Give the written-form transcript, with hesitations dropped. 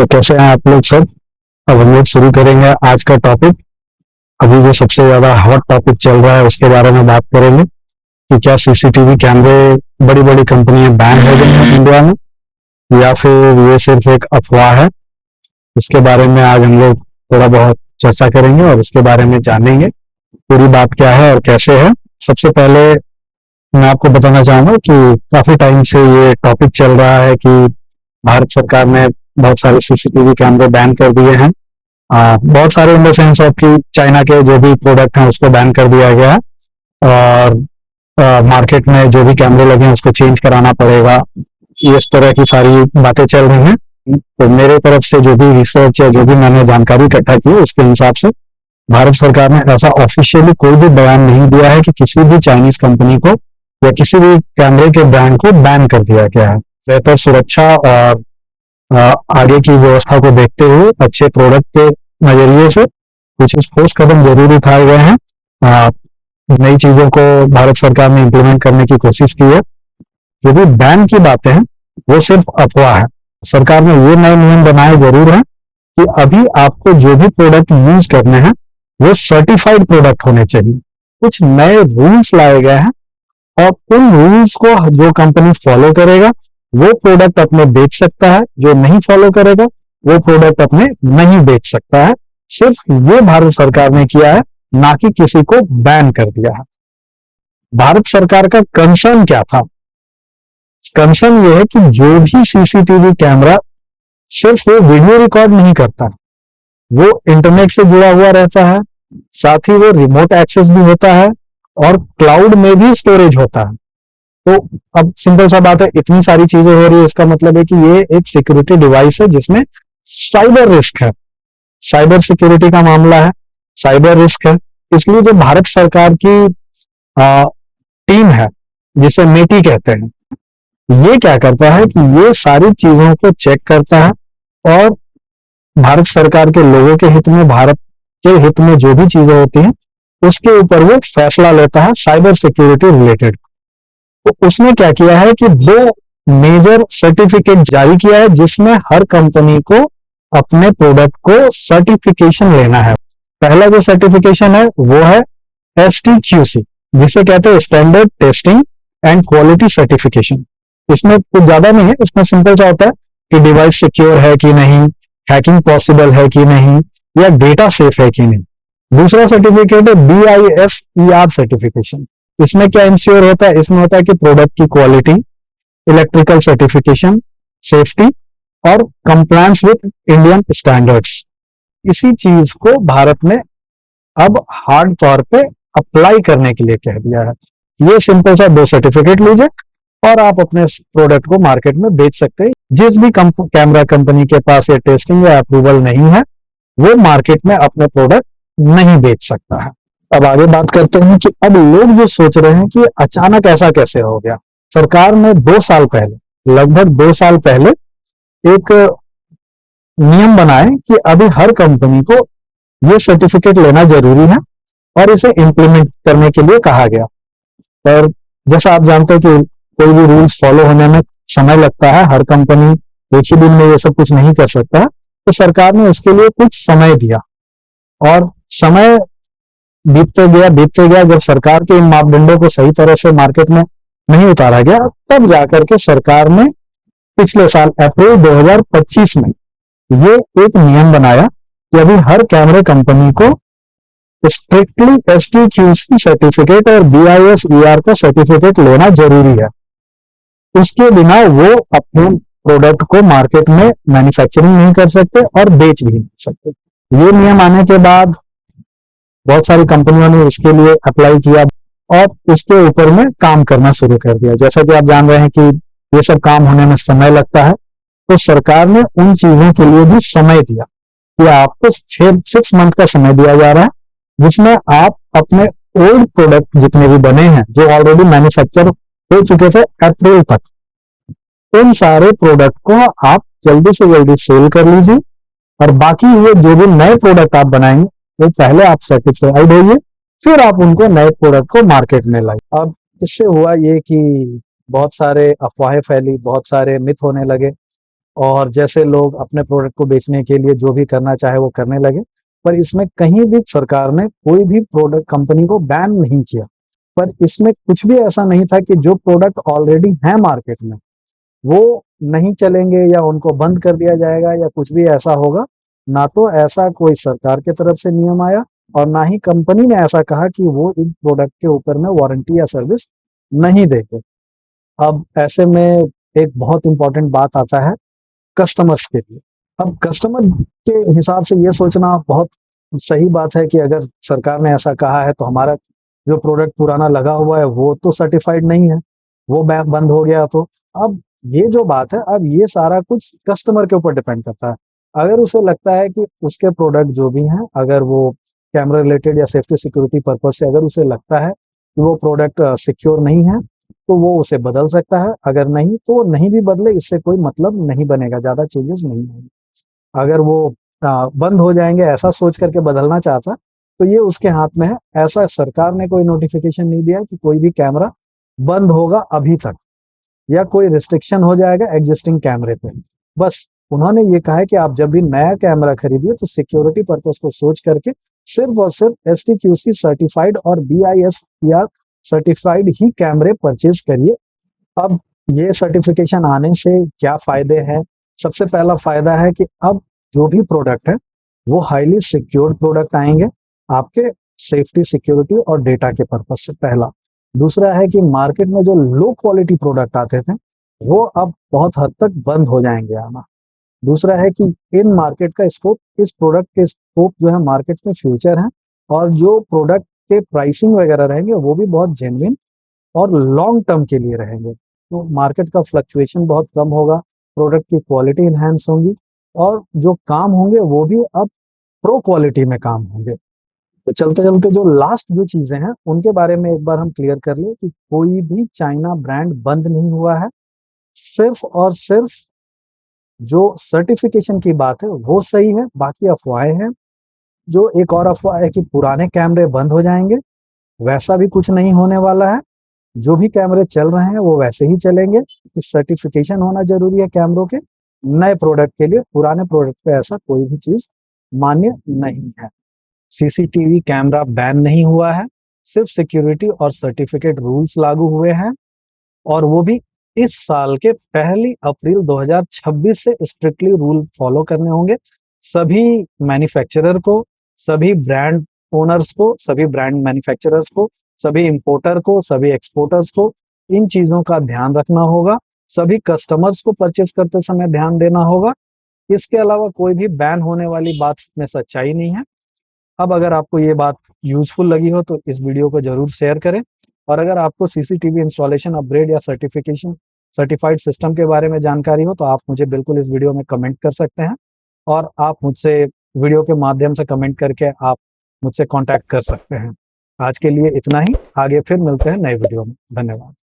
तो कैसे हैं आप लोग सब। अब हम लोग शुरू करेंगे आज का टॉपिक। अभी जो सबसे ज्यादा हॉट टॉपिक चल रहा है उसके बारे में बात करेंगे कि क्या सीसीटीवी कैमरे बड़ी बड़ी कंपनियां बैन हो गई हैं इंडिया में या फिर ये सिर्फ एक अफवाह है। इसके बारे में आज हम लोग थोड़ा बहुत चर्चा करेंगे और इसके बारे में जानेंगे पूरी बात क्या है और कैसे है। सबसे पहले मैं आपको बताना चाहूंगा कि काफी टाइम से ये टॉपिक चल रहा है कि भारत सरकार ने बहुत सारे सीसीटीवी कैमरे बैन कर दिए हैं। बहुत सारे इन द सेंस ऑफ कि चाइना के जो भी प्रोडक्ट हैं उसको बैन कर दिया गया है और मार्केट में जो भी कैमरे लगे हैं उसको चेंज कराना पड़ेगा। इस तरह की सारी बातें चल रही हैं। तो मेरे तरफ से जो भी रिसर्च है, जो भी मैंने जानकारी इकट्ठा की, उसके हिसाब से भारत सरकार ने ऐसा ऑफिशियली कोई भी बयान नहीं दिया है कि किसी भी चाइनीज कंपनी को या किसी भी कैमरे के ब्रांड को बैन कर दिया गया है। बेहतर सुरक्षा और आगे की व्यवस्था को देखते हुए अच्छे प्रोडक्ट के नजरिए से कुछ ठोस कदम जरूर उठाए गए हैं। नई चीजों को भारत सरकार ने इम्प्लीमेंट करने की कोशिश की है। जो भी बैन की बातें हैं वो सिर्फ अफवाह है। सरकार ने ये नए नियम बनाए जरूर हैं कि अभी आपको जो भी प्रोडक्ट यूज करने हैं वो सर्टिफाइड प्रोडक्ट होने चाहिए। कुछ नए रूल्स लाए गए हैं और उन रूल्स को जो कंपनी फॉलो करेगा वो प्रोडक्ट अपने बेच सकता है, जो नहीं फॉलो करेगा वो प्रोडक्ट अपने नहीं बेच सकता है। सिर्फ ये भारत सरकार ने किया है, ना कि किसी को बैन कर दिया है। भारत सरकार का कंसर्न क्या था? कंसर्न ये है कि जो भी सीसीटीवी कैमरा सिर्फ वो वीडियो रिकॉर्ड नहीं करता, वो इंटरनेट से जुड़ा हुआ रहता है, साथ ही वो रिमोट एक्सेस भी होता है और क्लाउड में भी स्टोरेज होता है। तो अब सिंपल सा बात है, इतनी सारी चीजें हो रही है, इसका मतलब है कि ये एक सिक्योरिटी डिवाइस है जिसमें साइबर रिस्क है, साइबर सिक्योरिटी का मामला है, साइबर रिस्क है। इसलिए जो भारत सरकार की टीम है, जिसे मेटी कहते हैं, ये क्या करता है कि ये सारी चीजों को चेक करता है और भारत सरकार के लोगों के हित में, भारत के हित में जो भी चीजें होती हैं उसके ऊपर वो फैसला लेता है साइबर सिक्योरिटी रिलेटेड। तो उसने क्या किया है कि 2 मेजर सर्टिफिकेट जारी किया है जिसमें हर कंपनी को अपने प्रोडक्ट को सर्टिफिकेशन लेना है। पहला जो सर्टिफिकेशन है वो है STQC, जिसे कहते हैं standard testing and quality certification. इसमें कुछ ज्यादा नहीं है, इसमें सिंपल सा होता है कि डिवाइस सिक्योर है कि नहीं, हैकिंग पॉसिबल है कि नहीं, या डेटा सेफ है कि नहीं। दूसरा सर्टिफिकेट है BISER सर्टिफिकेशन। इसमें क्या इंश्योर होता है? इसमें होता है कि प्रोडक्ट की क्वालिटी, इलेक्ट्रिकल सर्टिफिकेशन, सेफ्टी और कंप्लायंस विद इंडियन स्टैंडर्ड्स। इसी चीज को भारत ने अब हार्ड तौर पे अप्लाई करने के लिए कह दिया है। ये सिंपल सा 2 सर्टिफिकेट लीजिए और आप अपने प्रोडक्ट को मार्केट में बेच सकते हैं। जिस भी कैमरा कंपनी के पास ये टेस्टिंग या अप्रूवल नहीं है वो मार्केट में अपने प्रोडक्ट नहीं बेच सकता है। अब आगे बात करते हैं कि अब लोग जो सोच रहे हैं कि अचानक ऐसा कैसे हो गया। सरकार ने 2 साल पहले, लगभग 2 साल पहले एक नियम बनाए कि अभी हर कंपनी को ये सर्टिफिकेट लेना जरूरी है और इसे इंप्लीमेंट करने के लिए कहा गया। और जैसा आप जानते हैं कि कोई भी रूल्स फॉलो होने में समय लगता है, हर कंपनी एक ही दिन में ये सब कुछ नहीं कर सकता है। तो सरकार ने उसके लिए कुछ समय दिया और समय बीतते गया। जब सरकार के इन मापदंडों को सही तरह से मार्केट में नहीं उतारा गया, तब जाकर के सरकार ने पिछले साल अप्रैल 2025 में ये एक नियम बनाया कि अभी हर कैमरे कंपनी को स्ट्रिक्टली STQC सर्टिफिकेट और BISER का सर्टिफिकेट लेना जरूरी है। उसके बिना वो अपने प्रोडक्ट को मार्केट में मैन्युफैक्चरिंग नहीं कर सकते और बेच भी नहीं सकते। ये नियम आने के बाद बहुत सारी कंपनियों ने इसके लिए अप्लाई किया और इसके ऊपर में काम करना शुरू कर दिया। जैसा कि आप जान रहे हैं कि ये सब काम होने में समय लगता है, तो सरकार ने उन चीजों के लिए भी समय दिया कि आपको 6 मंथ का समय दिया जा रहा है, जिसमें आप अपने ओल्ड प्रोडक्ट जितने भी बने हैं जो ऑलरेडी मैन्युफैक्चर हो चुके थे अप्रैल तक, उन सारे प्रोडक्ट को आप जल्दी से जल्दी सेल कर लीजिए और बाकी ये जो भी नए प्रोडक्ट आप बनाएंगे वो पहले आप सर्टिफाइड होइए, फिर आप उनको नए प्रोडक्ट को मार्केट में लाइए। अब इससे हुआ ये कि बहुत सारे अफवाहें फैली, बहुत सारे मिथ होने लगे और जैसे लोग अपने प्रोडक्ट को बेचने के लिए जो भी करना चाहे वो करने लगे। पर इसमें कहीं भी सरकार ने कोई भी प्रोडक्ट कंपनी को बैन नहीं किया। पर इसमें कुछ भी ऐसा नहीं था कि जो प्रोडक्ट ऑलरेडी है मार्केट में वो नहीं चलेंगे या उनको बंद कर दिया जाएगा या कुछ भी ऐसा होगा। ना तो ऐसा कोई सरकार की तरफ से नियम आया और ना ही कंपनी ने ऐसा कहा कि वो इन प्रोडक्ट के ऊपर में वारंटी या सर्विस नहीं देंगे। अब ऐसे में एक बहुत इंपॉर्टेंट बात आता है कस्टमर्स के लिए। अब कस्टमर के हिसाब से ये सोचना बहुत सही बात है कि अगर सरकार ने ऐसा कहा है तो हमारा जो प्रोडक्ट पुराना लगा हुआ है वो तो सर्टिफाइड नहीं है, वो बंद हो गया तो। अब ये जो बात है, अब ये सारा कुछ कस्टमर के ऊपर डिपेंड करता है। अगर उसे लगता है कि उसके प्रोडक्ट जो भी हैं, अगर वो कैमरा रिलेटेड या सेफ्टी सिक्योरिटी पर्पज से अगर उसे लगता है कि वो प्रोडक्ट सिक्योर नहीं है, तो वो उसे बदल सकता है। अगर नहीं तो वो नहीं भी बदले, इससे कोई मतलब नहीं बनेगा, ज़्यादा चेंजेस नहीं होंगे। अगर वो बंद हो जाएँगे ऐसा सोच करके बदलना चाहता, तो ये उसके हाथ में है। ऐसा सरकार ने कोई नोटिफ़िकेशन नहीं दिया कि कोई भी कैमरा बंद होगा अभी तक या कोई रिस्ट्रिक्शन हो जाएगा एग्जिस्टिंग कैमरे पे। बस उन्होंने ये कहा है कि आप जब भी नया कैमरा खरीदिए तो सिक्योरिटी पर्पज़ को सोच करके सिर्फ़ और सिर्फ़ एसटीक्यूसी सर्टिफ़ाइड और बीआईएसपीआर सर्टिफ़ाइड ही कैमरे परचेज़ करिए। अब ये सर्टिफिकेशन आने से क्या फायदे हैं? सबसे पहला फायदा है कि अब जो भी प्रोडक्ट है वो हाईली सिक्योर्ड प्रोडक्ट आएंगे आपके सेफ्टी, सिक्योरिटी और डेटा के पर्पज से, पहला। दूसरा है कि मार्केट में जो लो क्वालिटी प्रोडक्ट आते थे वो अब बहुत हद तक बंद हो जाएंगे आना। दूसरा है कि इन मार्केट का स्कोप, इस प्रोडक्ट के स्कोप जो है मार्केट में फ्यूचर है, और जो प्रोडक्ट के प्राइसिंग वगैरह रहेंगे वो भी बहुत जेन्युइन और लॉन्ग टर्म के लिए रहेंगे। तो मार्केट का फ्लक्चुएशन बहुत कम होगा, प्रोडक्ट की क्वालिटी इन्हांस होंगी और जो काम होंगे वो भी अब प्रो क्वालिटी में काम होंगे। तो चलते-चलते जो लास्ट जो चीज़ें हैं उनके बारे में एक बार हम क्लियर कर लें कि कोई भी चाइना ब्रांड बंद नहीं हुआ है। सिर्फ़ और सिर्फ़ जो सर्टिफ़िकेशन की बात है वो सही है, बाकी अफ़वाहें हैं। जो एक और अफ़वाह है कि पुराने कैमरे बंद हो जाएँगे, वैसा भी कुछ नहीं होने वाला है। जो भी कैमरे चल रहे हैं वो वैसे ही चलेंगे। सर्टिफिकेशन होना जरूरी है कैमरों के नए प्रोडक्ट के लिए, पुराने प्रोडक्ट पे ऐसा कोई भी चीज मान्य नहीं है। सीसीटीवी कैमरा बैन नहीं हुआ है, सिर्फ सिक्योरिटी और सर्टिफिकेट रूल्स लागू हुए हैं, और वो भी इस साल के 1 अप्रैल 2026 से स्ट्रिक्टली रूल फॉलो करने होंगे। सभी मैन्युफैक्चरर को, सभी ब्रांड ओनर्स को, सभी ब्रांड मैन्युफैक्चरर्स को, सभी इंपोर्टर को, सभी एक्सपोर्टर्स को इन चीजों का ध्यान रखना होगा। सभी कस्टमर्स को परचेस करते समय ध्यान देना होगा। इसके अलावा कोई भी बैन होने वाली बात में सच्चाई नहीं है। अब अगर आपको ये बात यूजफुल लगी हो तो इस वीडियो को जरूर शेयर करें। और अगर आपको सीसीटीवी इंस्टॉलेशन अपग्रेड या सर्टिफिकेशन सर्टिफाइड सिस्टम के बारे में जानकारी हो तो आप मुझे बिल्कुल इस वीडियो में कमेंट कर सकते हैं, और आप मुझसे वीडियो के माध्यम से कमेंट करके आप मुझसे कांटेक्ट कर सकते हैं। आज के लिए इतना ही, आगे फिर मिलते हैं नए वीडियो में। धन्यवाद।